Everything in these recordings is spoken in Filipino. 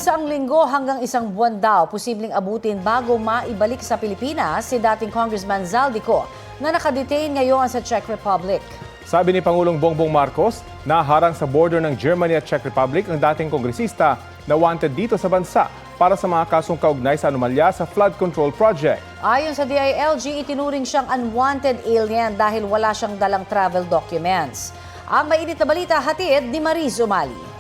Isang linggo hanggang isang buwan daw posibleng abutin bago maibalik sa Pilipinas si dating Congressman Zaldico na nakadetain ngayon sa Czech Republic. Sabi ni Pangulong Bongbong Marcos, naharang sa border ng Germany at Czech Republic ang dating kongresista na wanted dito sa bansa para sa mga kasong kaugnay sa anomalya sa flood control project. Ayon sa DILG, itinuring siyang unwanted alien dahil wala siyang dalang travel documents. Ang mainit na balita hatid ni Mariz Umali.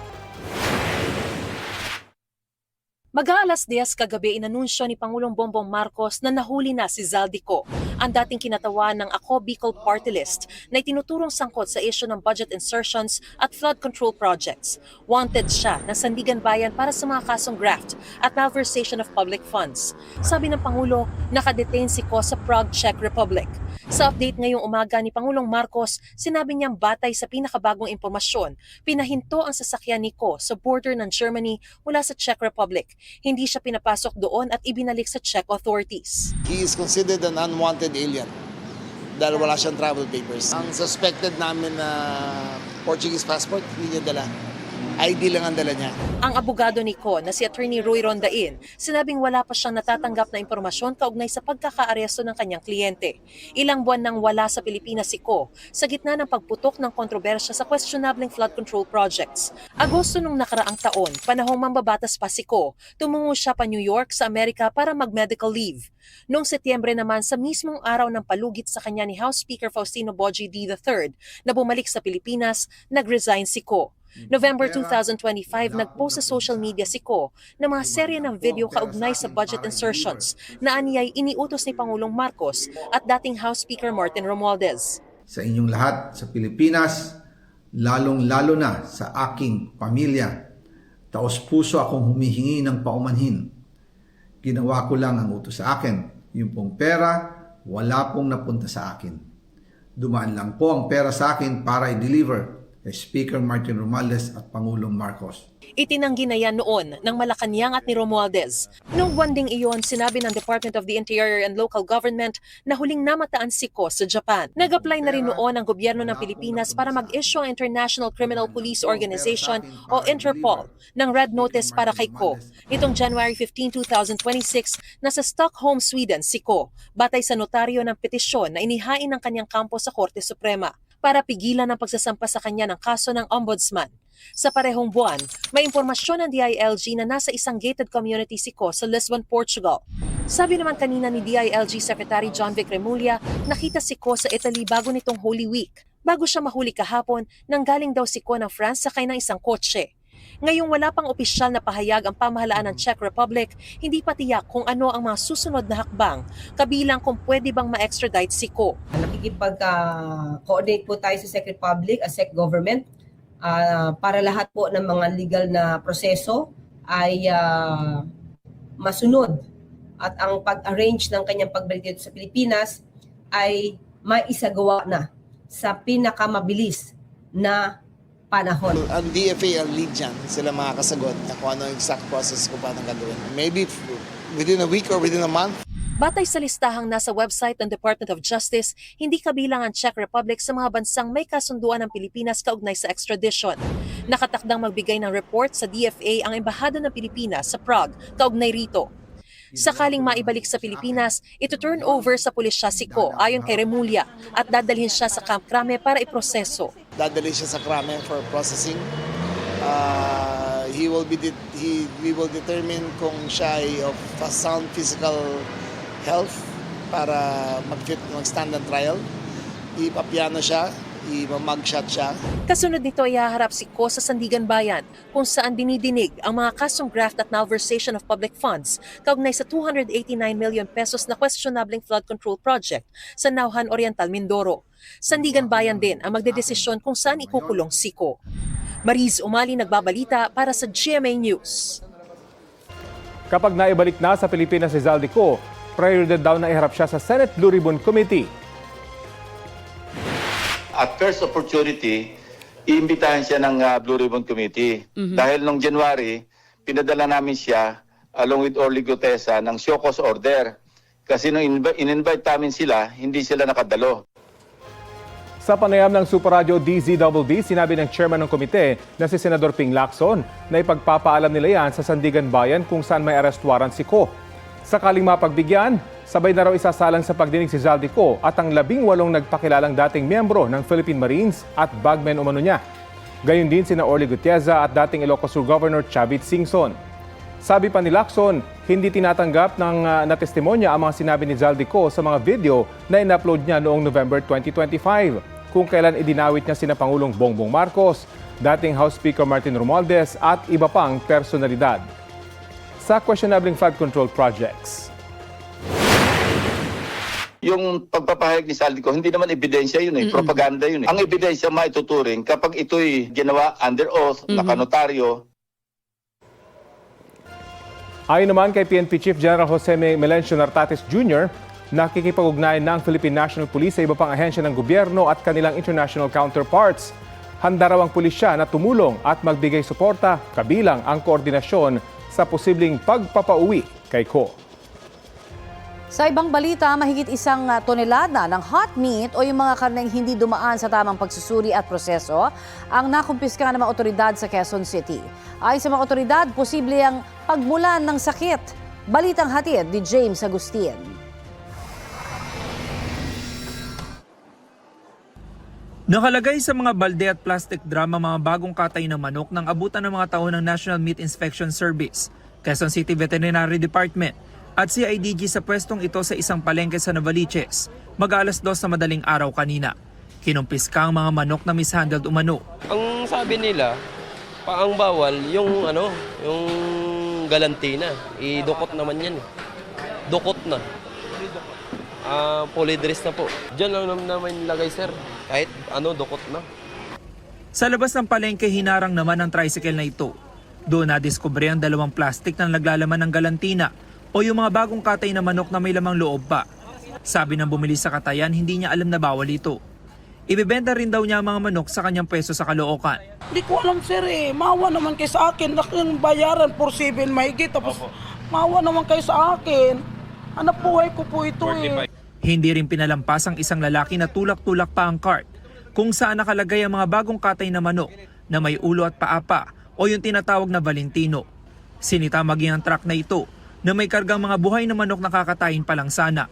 Mag-aalas 10 kagabi inanunsyo ni Pangulong Bongbong Marcos na nahuli na si Zaldico, ang dating kinatawan ng Ako Bicol Party List na itinuturong sangkot sa issue ng budget insertions at flood control projects. Wanted siya ng Sandigan Bayan para sa mga kasong graft at malversation of public funds. Sabi ng Pangulo, nakadetain si Ko sa Prague, Czech Republic. Sa update ngayong umaga ni Pangulong Marcos, sinabi niyang batay sa pinakabagong impormasyon, pinahinto ang sasakyan ni Ko sa border ng Germany mula sa Czech Republic. Hindi siya pinapasok doon at ibinalik sa Czech authorities. He is considered an unwanted alien dahil wala siyang travel papers. Ang suspected namin na Portuguese passport, hindi niya dala. ID lang ang dala niya. Ang abogado ni Ko na si Attorney Roy Rondain, sinabing wala pa siyang natatanggap na impormasyon kaugnay sa pagkakaaresto ng kanyang kliyente. Ilang buwan nang wala sa Pilipinas si Ko sa gitna ng pagputok ng kontrobersya sa questionableng flood control projects. Agosto nung nakaraang taon, panahong mambabatas pa si Ko, tumungo siya pa New York sa Amerika para mag-medical leave. Noong Setyembre naman, sa mismong araw ng palugit sa kanya ni House Speaker Faustino Bogie D. III na bumalik sa Pilipinas, nag-resign si Ko. November 2025, nagpost sa social media si Ko na mga serye ng video kaugnay sa budget insertions na aniyay iniutos ni Pangulong Marcos at dating House Speaker Martin Romualdez. Sa inyong lahat sa Pilipinas, lalong-lalo na sa aking pamilya, taos-puso akong humihingi ng paumanhin. Ginawa ko lang ang utos sa akin. Yung pong pera, wala pong napunta sa akin. Dumaan lang po ang pera sa akin para i-deliver kay Speaker Martin Romualdez at Pangulong Marcos. Itinanggi na yan noon ng Malacanang at ni Romualdez. Noong buwan ding iyon, sinabi ng Department of the Interior and Local Government na huling namataan si Ko sa Japan. Nag-apply na rin noon ang gobyerno ng Pilipinas para mag-issue ang International Criminal Police Organization o Interpol ng red notice para kay Ko. Itong January 15, 2026, nasa Stockholm, Sweden si Ko, batay sa notaryo ng petisyon na inihain ng kanyang kampo sa Korte Suprema para pigilan ang pagsasampa sa kanya ng kaso ng ombudsman. Sa parehong buwan, may impormasyon ng DILG na nasa isang gated community si Ko sa Lisbon, Portugal. Sabi naman kanina ni DILG Secretary John Vic Remulla, nakita si Ko sa Italy bago nitong Holy Week. Bago siya mahuli kahapon, nanggaling daw si Ko ng France sakay ng isang kotse. Ngayong wala pang opisyal na pahayag ang pamahalaan ng Czech Republic, hindi pa tiyak kung ano ang mga susunod na hakbang, kabilang kung pwede bang ma-extradite si Ko. Nakikipag-coordinate po tayo sa Czech Republic, as Czech government, para lahat po ng mga legal na proseso ay masunod at ang pag-arrange ng kanyang pagbalik dito sa Pilipinas ay maisagawa na sa pinakamabilis na panahon. Ang DFA ang lead dyan, sila makakasagot na kung ano ang exact process kung paano gagawin. Maybe within a week or within a month. Batay sa listahang nasa website ng Department of Justice, hindi kabilang ang Czech Republic sa mga bansang may kasunduan ng Pilipinas kaugnay sa extradition. Nakatakdang magbigay ng report sa DFA ang Embahada ng Pilipinas sa Prague kaugnay rito. Sakaling maibalik sa Pilipinas, ito turn over sa pulisya si Ko ayon kay Remulla at dadalhin siya sa Camp Crame para iproseso. Dadali siya sa Crame for processing. We will determine kung siya ay of sound physical health para mag-stand ng trial. Ipapiano siya, i-mugshot siya. Kasunod nito ay haharap si Ko sa Sandigan Bayan kung saan dinidinig ang mga kasong graft at malversation of public funds kaugnay sa 289 million pesos na questionableng flood control project sa Nauhan Oriental, Mindoro. Sandigan Bayan din ang magdedesisyon kung saan ikukulong si Ko. Mariz Umali nagbabalita para sa GMA News. Kapag naibalik na sa Pilipinas si Zaldico, prioridad daw na iharap siya sa Senate Blue Ribbon Committee. At first opportunity, iimbitahan siya ng Blue Ribbon Committee. Dahil noong January, pinadala namin siya along with Orly Gutesa ng show cause order. Kasi nung in-invite namin sila, hindi sila nakadalo. Sa panayam ng Super Radio DZBB, sinabi ng chairman ng komite na si Senador Ping Lacson na ipagpapaalam nila yan sa Sandigan Bayan kung saan may arrest warrant si Ko. Sakaling mapagbigyan, sabay na raw isasalang sa pagdinig si Zaldico at ang 18 nagpakilalang dating miyembro ng Philippine Marines at bagmen umano niya. Gayon din sina Orly Gutierreza at dating Ilocos Sur Governor Chavit Singson. Sabi pa ni Lacson, hindi tinatanggap na testimonya ang mga sinabi ni Zaldico sa mga video na in-upload niya noong November 2025 kung kailan idinawit niya sina Pangulong Bongbong Marcos, dating House Speaker Martin Romualdez at iba pang personalidad. Sa questionable flood control projects. Yung pagpapahayag ni Zaldico, hindi naman ebidensya yun propaganda yun Ang ebidensya maituturing kapag ito'y ginawa under oath, nakanotaryo. Ayon naman kay PNP Chief General Jose Melencio Nartates Jr., nakikipag-ugnayan ng Philippine National Police sa iba pang ahensya ng gobyerno at kanilang international counterparts. Handa raw ang pulisya na tumulong at magbigay suporta kabilang ang koordinasyon sa posibleng pagpapauwi kay Ko. Sa ibang balita, mahigit 1 tonelada ng hot meat o yung mga karneng hindi dumaan sa tamang pagsusuri at proseso ang nakumpiska ng mga otoridad sa Quezon City. Ayon sa mga otoridad, posible ang pagmulan ng sakit. Balitang hatid ni James Agustin. Nakalagay sa mga balde at plastic drum ang mga bagong katay ng manok ng abutan ng mga tao ng National Meat Inspection Service, Quezon City Veterinary Department at CIDG sa pwestong ito sa isang palengke sa Novaliches, mag-alas 2 sa madaling araw kanina. Kinumpiska ang mga manok na mishandled umano. Ang sabi nila, ang bawal yung yung galantina. Idukot naman yan. Dukot na. Polydress na po. Diyan lang naman ilagay, sir. Kahit dukot na. Sa labas ng palengke, hinarang naman ang tricycle na ito. Doon nadiskubre ang 2 plastic na naglalaman ng galantina o yung mga bagong katay na manok na may lamang loob pa. Sabi ng bumili sa katayan, hindi niya alam na bawal ito. Ibebenta rin daw niya ang mga manok sa kanyang pwesto sa Caloocan. Hindi ko alam, sir Maawa naman kayo sa akin. Laking bayaran for 7 mahigit. Tapos maawa naman kayo sa akin. Hanap buhay ko po ito Hindi rin pinalampas ang isang lalaki na tulak-tulak pa ang cart kung saan nakalagay ang mga bagong katay na manok na may ulo at paapa o yung tinatawag na Valentino. Sinita maging ang truck na ito na may kargang mga buhay na manok na kakatayin pa lang sana.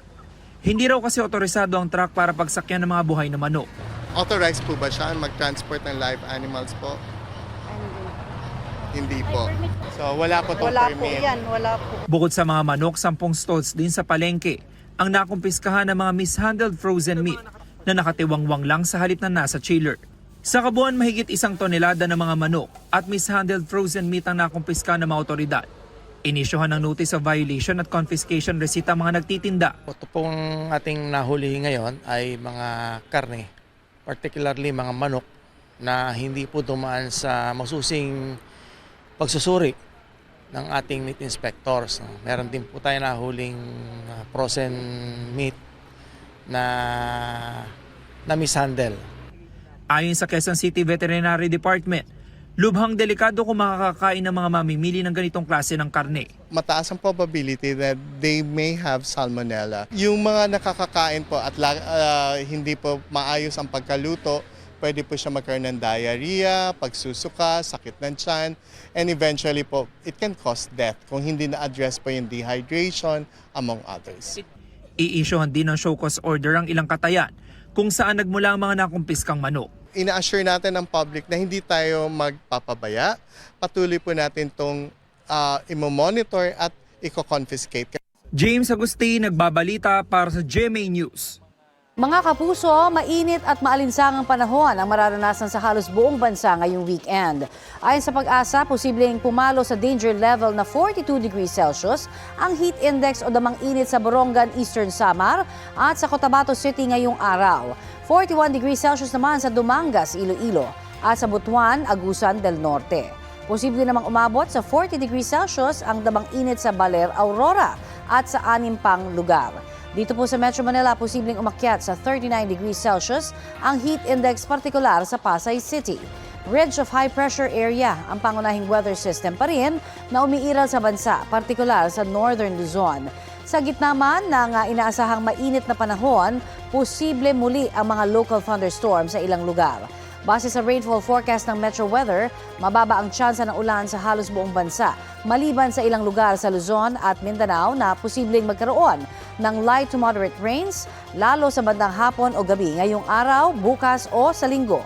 Hindi raw kasi otorisado ang truck para pagsakyan ng mga buhay na manok. Authorized po ba siya mag-transport ng live animals po? Hindi po. So wala po itong permit. Wala po. Bukod sa mga manok, 10 stalls din sa palengke ang nakumpiskahan ng mga mishandled frozen meat na nakatiwangwang lang sa halip na nasa chiller. Sa kabuuan, mahigit 1 tonelada ng mga manok at mishandled frozen meat ang nakumpiska ng mga otoridad. Inisyuhan ng notice of violation at confiscation receipt ang mga nagtitinda. Ito pong ating nahuli ngayon ay mga karne, particularly mga manok na hindi po dumaan sa masusing pagsusuri ng ating meat inspectors. Meron din po tayo nahuling frozen meat na mishandle. Ayon sa Quezon City Veterinary Department, lubhang delikado kung makakakain ng mga mamimili ng ganitong klase ng karne. Mataas ang probability that they may have salmonella. Yung mga nakakakain po at hindi po maayos ang pagkaluto, pwede po siya magkaroon ng diarrhea, pagsusuka, sakit ng tiyan, and eventually po, it can cause death kung hindi na-address po yung dehydration, among others. I-issuehan din ng show cause order ang ilang katayan kung saan nagmula ang mga nakumpiskang manok. Ina-assure natin ng public na hindi tayo magpapabaya. Patuloy po natin itong imo-monitor at i-confiscate. James Agustin, nagbabalita para sa GMA News. Mga kapuso, mainit at maalinsangang panahon ang mararanasan sa halos buong bansa ngayong weekend. Ayon sa Pag-asa, posibleng pumalo sa danger level na 42 degrees Celsius ang heat index o damang init sa Borongan, Eastern Samar at sa Cotabato City ngayong araw. 41 degrees Celsius naman sa Dumangas, Iloilo at sa Butuan, Agusan del Norte. Posible namang umabot sa 40 degrees Celsius ang damang init sa Baler, Aurora at sa 6 pang lugar. Dito po sa Metro Manila, posibleng umakyat sa 39 degrees Celsius ang heat index partikular sa Pasay City. Ridge of high pressure area ang pangunahing weather system pa rin na umiiral sa bansa, partikular sa Northern Luzon. Sa gitna man ng inaasahang mainit na panahon, posible muli ang mga local thunderstorms sa ilang lugar. Base sa rainfall forecast ng Metro Weather, mababa ang tsansa ng ulan sa halos buong bansa, maliban sa ilang lugar sa Luzon at Mindanao na posibleng magkaroon ng light to moderate rains, lalo sa bandang hapon o gabi ngayong araw, bukas o sa linggo.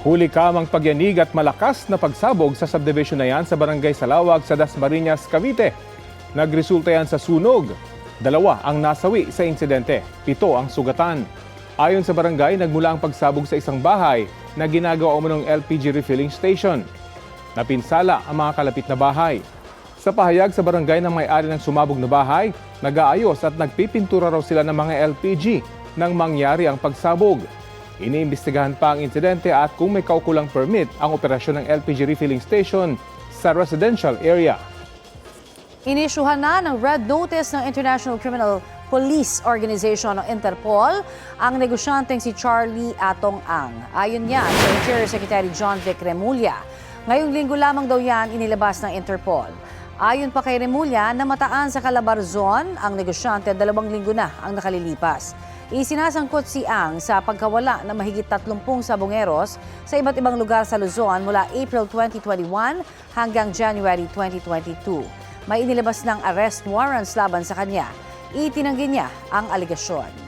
Huli kamang pagyanig at malakas na pagsabog sa subdivision na yan sa Barangay Salawag sa Dasmariñas, Cavite. Nagresulta yan sa sunog. 2 ang nasawi sa insidente, 7 ang sugatan. Ayon sa barangay, nagmula ang pagsabog sa isang bahay na ginagawa umunong LPG refilling station. Napinsala ang mga kalapit na bahay. Sa pahayag sa barangay ng may-ari ng sumabog na bahay, nag-aayos at nagpipintura raw sila ng mga LPG nang mangyari ang pagsabog. Iniimbestigahan pa ang insidente at kung may kaukulang permit ang operasyon ng LPG refilling station sa residential area. Inisyuhan na ng Red Notice ng International Criminal Police Organization o Interpol ang negosyanteng si Charlie Atong Ang. Ayon yan sa Interior Secretary John Vic Remulla. Ngayong linggo lamang daw yan inilabas ng Interpol. Ayon pa kay Remulla, namataan sa Calabarzon ang negosyante 2 linggo na ang nakalilipas. Isinasangkot si Ang sa pagkawala ng mahigit 30 sabongeros sa iba't ibang lugar sa Luzon mula April 2021 hanggang January 2022. May inilabas ng arrest warrants laban sa kanya. Itinanggi niya ang aligasyon.